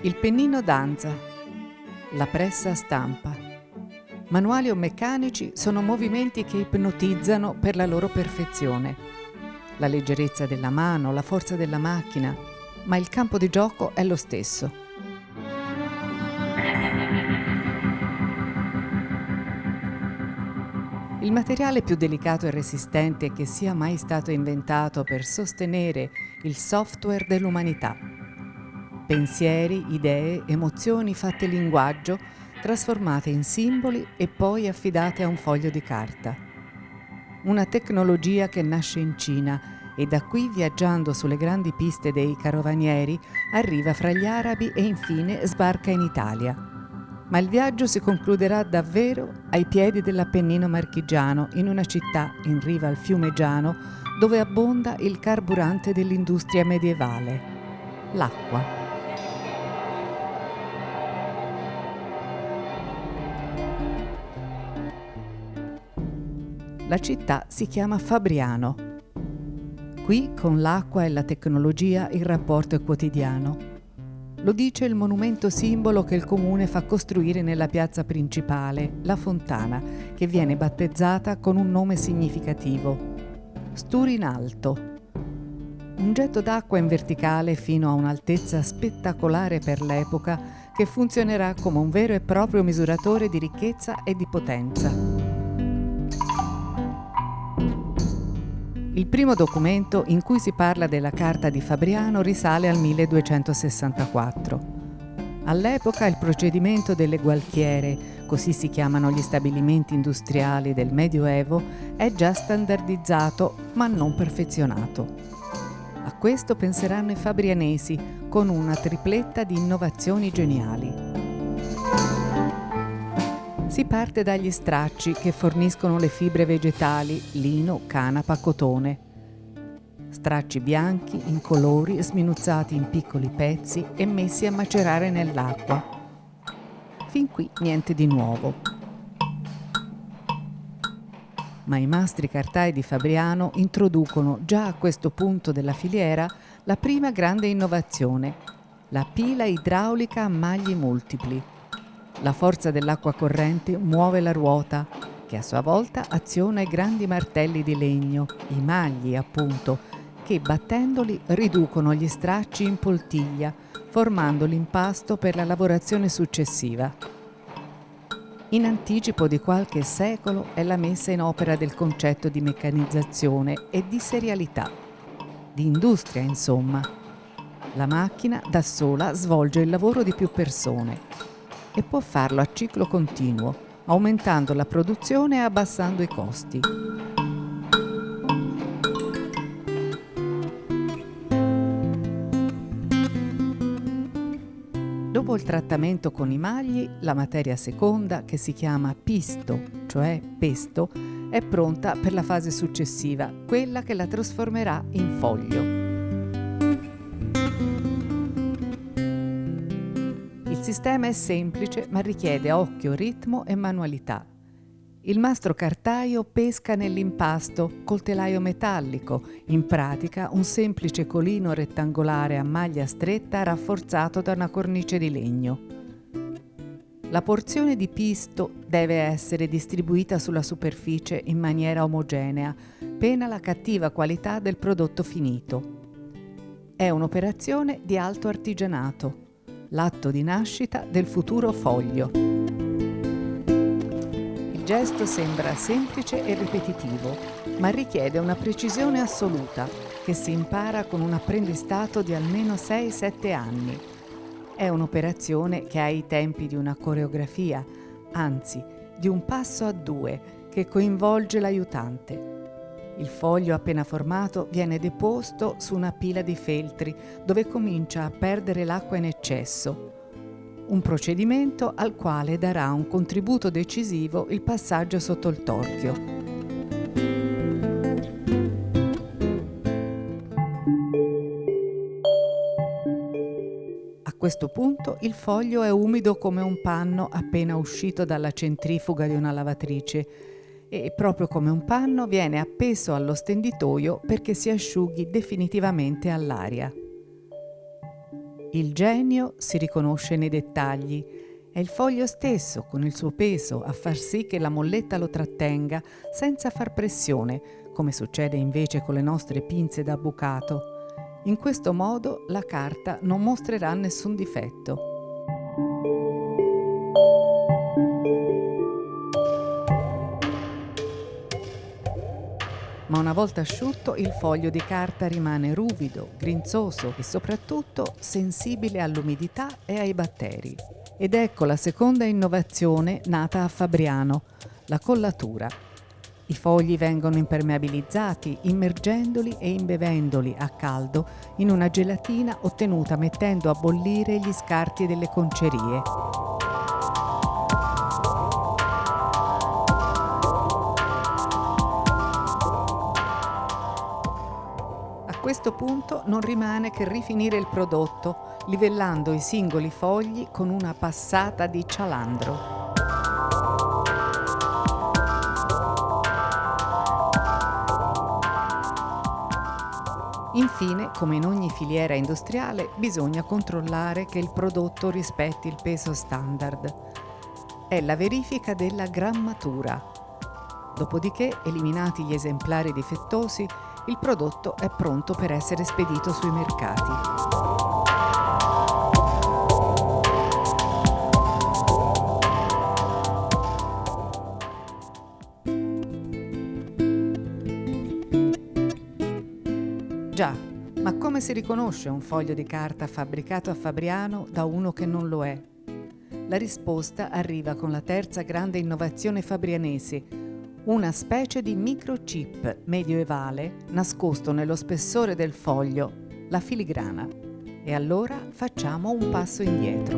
Il pennino danza, la pressa stampa. Manuali o meccanici sono movimenti che ipnotizzano per la loro perfezione. La leggerezza della mano, la forza della macchina, ma il campo di gioco è lo stesso. Il materiale più delicato e resistente che sia mai stato inventato per sostenere il software dell'umanità. Pensieri, idee, emozioni fatte linguaggio, trasformate in simboli e poi affidate a un foglio di carta. Una tecnologia che nasce in Cina e da qui, viaggiando sulle grandi piste dei carovanieri, arriva fra gli arabi e infine sbarca in Italia. Ma il viaggio si concluderà davvero ai piedi dell'Appennino marchigiano, in una città in riva al fiume Giano, dove abbonda il carburante dell'industria medievale, l'acqua. La città si chiama Fabriano. Qui con l'acqua e la tecnologia il rapporto è quotidiano. Lo dice il monumento simbolo che il comune fa costruire nella piazza principale, la Fontana, che viene battezzata con un nome significativo: Sturinalto. Un getto d'acqua in verticale fino a un'altezza spettacolare per l'epoca, che funzionerà come un vero e proprio misuratore di ricchezza e di potenza. Il primo documento in cui si parla della Carta di Fabriano risale al 1264. All'epoca il procedimento delle gualtiere, così si chiamano gli stabilimenti industriali del Medioevo, è già standardizzato ma non perfezionato. A questo penseranno i fabrianesi con una tripletta di innovazioni geniali. Si parte dagli stracci che forniscono le fibre vegetali, lino, canapa, cotone. Stracci bianchi, incolori, sminuzzati in piccoli pezzi e messi a macerare nell'acqua. Fin qui niente di nuovo. Ma i mastri cartai di Fabriano introducono già a questo punto della filiera la prima grande innovazione, la pila idraulica a magli multipli. La forza dell'acqua corrente muove la ruota, che a sua volta aziona i grandi martelli di legno, i magli appunto, che battendoli riducono gli stracci in poltiglia, formando l'impasto per la lavorazione successiva. In anticipo di qualche secolo è la messa in opera del concetto di meccanizzazione e di serialità, di industria insomma. La macchina da sola svolge il lavoro di più persone e può farlo a ciclo continuo, aumentando la produzione e abbassando i costi. Dopo il trattamento con i magli, la materia seconda, che si chiama pisto, cioè pesto, è pronta per la fase successiva, quella che la trasformerà in foglio. Il sistema è semplice ma richiede occhio, ritmo e manualità. Il mastro cartaio pesca nell'impasto col telaio metallico, in pratica un semplice colino rettangolare a maglia stretta rafforzato da una cornice di legno. La porzione di pisto deve essere distribuita sulla superficie in maniera omogenea, pena la cattiva qualità del prodotto finito. È un'operazione di alto artigianato, l'atto di nascita del futuro foglio. Il gesto sembra semplice e ripetitivo, ma richiede una precisione assoluta che si impara con un apprendistato di almeno 6-7 anni. È un'operazione che ha i tempi di una coreografia, anzi di un passo a due che coinvolge l'aiutante. Il foglio appena formato viene deposto su una pila di feltri dove comincia a perdere l'acqua in eccesso. Un procedimento al quale darà un contributo decisivo il passaggio sotto il torchio. A questo punto il foglio è umido come un panno appena uscito dalla centrifuga di una lavatrice e proprio come un panno viene appeso allo stenditoio perché si asciughi definitivamente all'aria. Il genio si riconosce nei dettagli. È il foglio stesso, con il suo peso, a far sì che la molletta lo trattenga senza far pressione, come succede invece con le nostre pinze da bucato. In questo modo la carta non mostrerà nessun difetto. Ma una volta asciutto il foglio di carta rimane ruvido, grinzoso e soprattutto sensibile all'umidità e ai batteri. Ed ecco la seconda innovazione nata a Fabriano, la collatura. I fogli vengono impermeabilizzati immergendoli e imbevendoli a caldo in una gelatina ottenuta mettendo a bollire gli scarti delle concerie. A questo punto non rimane che rifinire il prodotto, livellando i singoli fogli con una passata di cialandro. Infine, come in ogni filiera industriale, bisogna controllare che il prodotto rispetti il peso standard. È la verifica della grammatura. Dopodiché, eliminati gli esemplari difettosi, il prodotto è pronto per essere spedito sui mercati. Già, ma come si riconosce un foglio di carta fabbricato a Fabriano da uno che non lo è? La risposta arriva con la terza grande innovazione fabrianese, una specie di microchip medioevale nascosto nello spessore del foglio, la filigrana. E allora facciamo un passo indietro.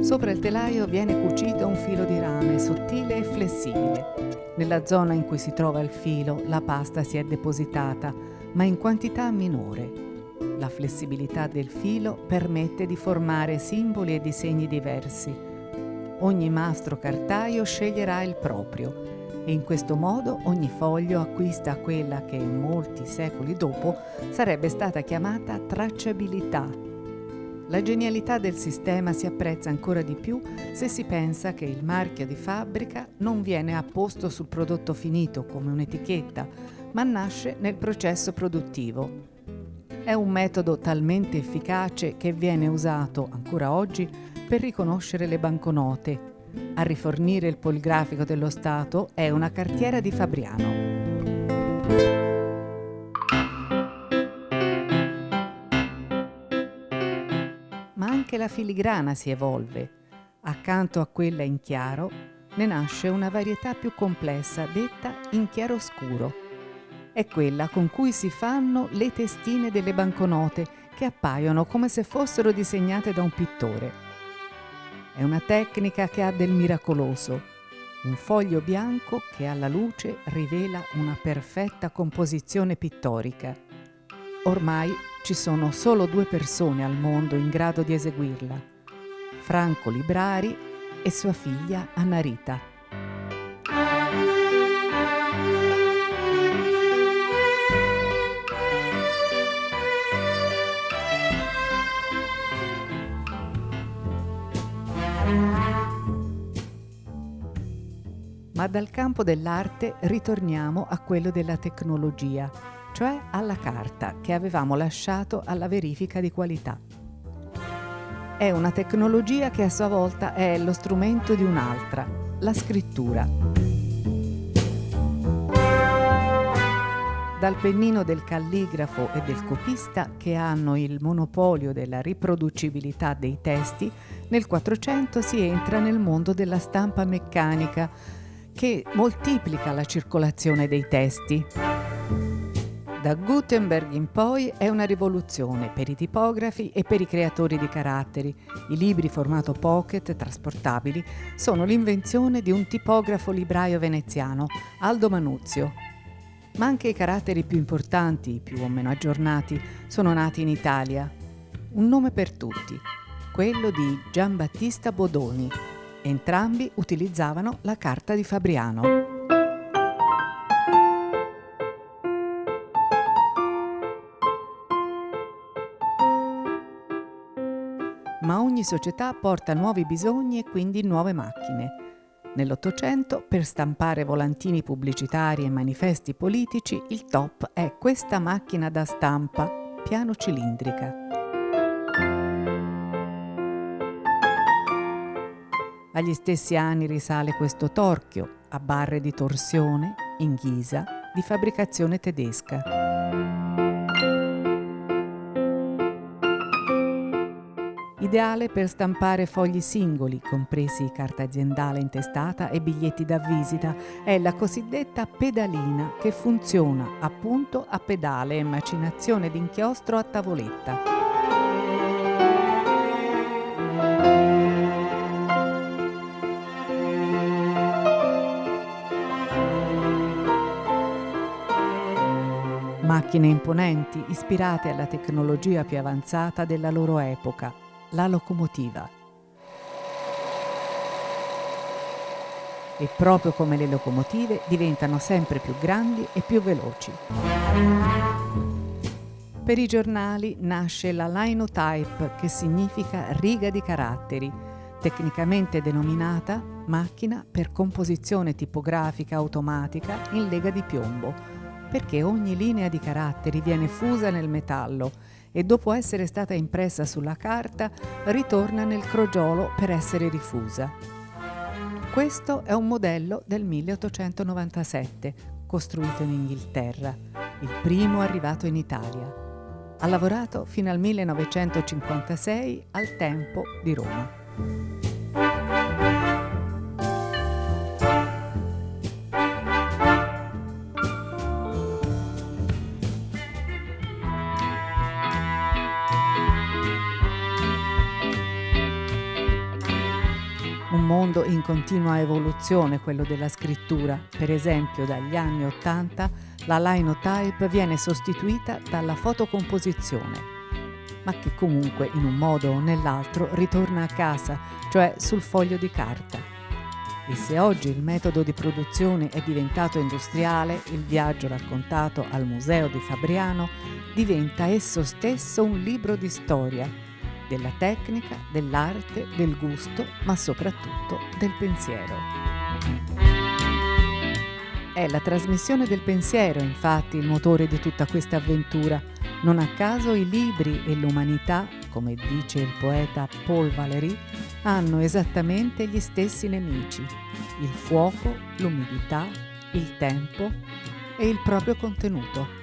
Sopra il telaio viene cucito un filo di rame sottile e flessibile. Nella zona in cui si trova il filo la pasta si è depositata, ma in quantità minore. La flessibilità del filo permette di formare simboli e disegni diversi. Ogni mastro cartaio sceglierà il proprio e in questo modo ogni foglio acquista quella che molti secoli dopo sarebbe stata chiamata tracciabilità. La genialità del sistema si apprezza ancora di più se si pensa che il marchio di fabbrica non viene apposto sul prodotto finito come un'etichetta, ma nasce nel processo produttivo. È un metodo talmente efficace che viene usato ancora oggi per riconoscere le banconote. A rifornire il poligrafico dello Stato è una cartiera di Fabriano. Ma anche la filigrana si evolve. Accanto a quella in chiaro ne nasce una varietà più complessa detta in chiaroscuro. È quella con cui si fanno le testine delle banconote che appaiono come se fossero disegnate da un pittore. È una tecnica che ha del miracoloso, un foglio bianco che alla luce rivela una perfetta composizione pittorica. Ormai ci sono solo 2 persone al mondo in grado di eseguirla, Franco Librari e sua figlia Annarita. Ma dal campo dell'arte ritorniamo a quello della tecnologia, cioè alla carta che avevamo lasciato alla verifica di qualità. È una tecnologia che a sua volta è lo strumento di un'altra, la scrittura. Dal pennino del calligrafo e del copista, che hanno il monopolio della riproducibilità dei testi, nel 400 si entra nel mondo della stampa meccanica, che moltiplica la circolazione dei testi. Da Gutenberg in poi è una rivoluzione per i tipografi e per i creatori di caratteri. I libri formato pocket trasportabili sono l'invenzione di un tipografo libraio veneziano, Aldo Manuzio. Ma anche i caratteri più importanti, più o meno aggiornati, sono nati in Italia. Un nome per tutti, quello di Giambattista Bodoni. Entrambi utilizzavano la carta di Fabriano. Ogni società porta nuovi bisogni e quindi nuove macchine. Nell'Ottocento, per stampare volantini pubblicitari e manifesti politici, il top è questa macchina da stampa, piano cilindrica. Agli stessi anni risale questo torchio, a barre di torsione, in ghisa, di fabbricazione tedesca. Ideale per stampare fogli singoli, compresi carta aziendale intestata e biglietti da visita, è la cosiddetta pedalina, che funziona appunto a pedale e macinazione d'inchiostro a tavoletta. Macchine imponenti, ispirate alla tecnologia più avanzata della loro epoca, la locomotiva. E proprio come le locomotive diventano sempre più grandi e più veloci. Per i giornali nasce la linotype, che significa riga di caratteri, tecnicamente denominata macchina per composizione tipografica automatica in lega di piombo, perché ogni linea di caratteri viene fusa nel metallo e dopo essere stata impressa sulla carta ritorna nel crogiolo per essere rifusa. Questo è un modello del 1897, costruito in Inghilterra, il primo arrivato in Italia. Ha lavorato fino al 1956 al Tempo di Roma. Un mondo in continua evoluzione, quello della scrittura. Per esempio, dagli anni '80 la linotype viene sostituita dalla fotocomposizione, ma che comunque in un modo o nell'altro ritorna a casa, cioè sul foglio di carta. E se oggi il metodo di produzione è diventato industriale, il viaggio raccontato al Museo di Fabriano diventa esso stesso un libro di storia, della tecnica, dell'arte, del gusto, ma soprattutto del pensiero. È la trasmissione del pensiero, infatti, il motore di tutta questa avventura. Non a caso i libri e l'umanità, come dice il poeta Paul Valéry, hanno esattamente gli stessi nemici: il fuoco, l'umidità, il tempo e il proprio contenuto.